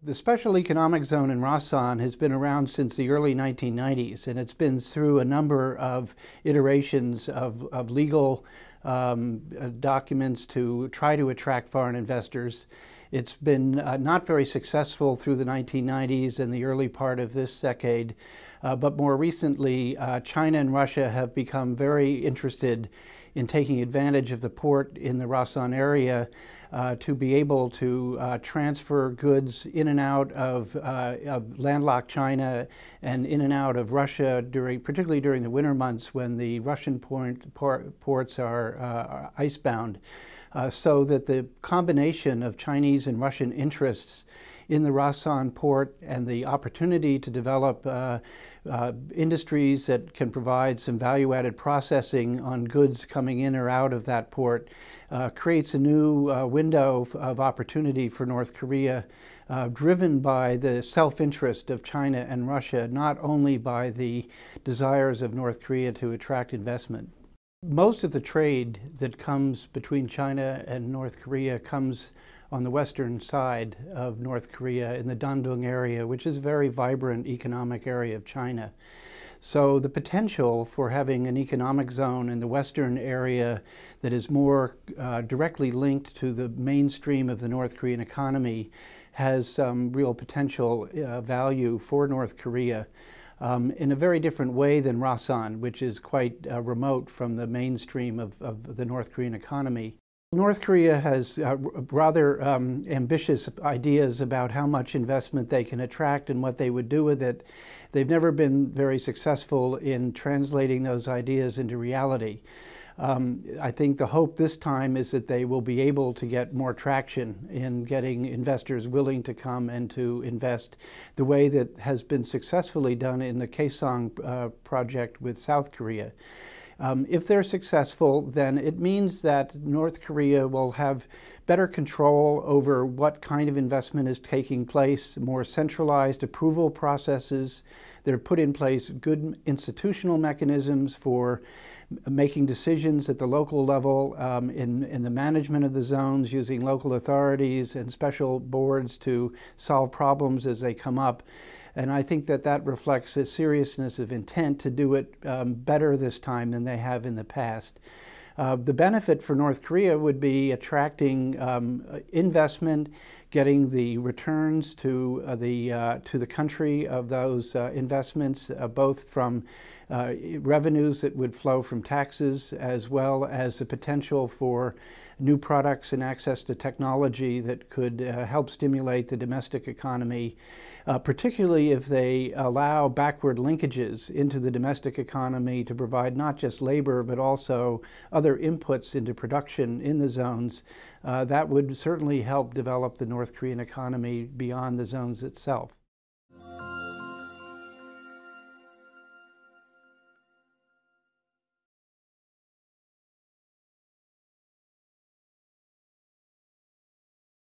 The Special Economic Zone in Rasan has been around since the early 1990s, and it's been through a number of iterations of legal documents to try to attract foreign investors. It's been not very successful through the 1990s and the early part of this decade, but more recently, China and Russia have become very interested in taking advantage of the port in the Rasan area to be able to transfer goods in and out of landlocked China and in and out of Russia, particularly during the winter months when the Russian ports are icebound, so that the combination of Chinese and Russian interests in the Rasan port and the opportunity to develop industries that can provide some value-added processing on goods coming in or out of that port creates a new window of opportunity for North Korea, driven by the self-interest of China and Russia, not only by the desires of North Korea to attract investment. Most of the trade that comes between China and North Korea comes on the western side of North Korea in the Dandong area, which is a very vibrant economic area of China. So the potential for having an economic zone in the western area that is more directly linked to the mainstream of the North Korean economy has some real potential value for North Korea. In a very different way than Rasan, which is quite remote from the mainstream of the North Korean economy. North Korea has rather ambitious ideas about how much investment they can attract and what they would do with it. They've never been very successful in translating those ideas into reality. I think the hope this time is that they will be able to get more traction in getting investors willing to come and to invest the way that has been successfully done in the Kaesong project with South Korea. If they're successful, then it means that North Korea will have better control over what kind of investment is taking place, more centralized approval processes. They're put in place good institutional mechanisms for making decisions at the local level in the management of the zones, using local authorities and special boards to solve problems as they come up. And I think that that reflects a seriousness of intent to do it better this time than they have in the past. The benefit for North Korea would be attracting investment, getting the returns to the country of those investments, both from revenues that would flow from taxes, as well as the potential for new products and access to technology that could help stimulate the domestic economy, particularly if they allow backward linkages into the domestic economy to provide not just labor, but also other inputs into production in the zones. That would certainly help develop the North Korean economy beyond the zones itself.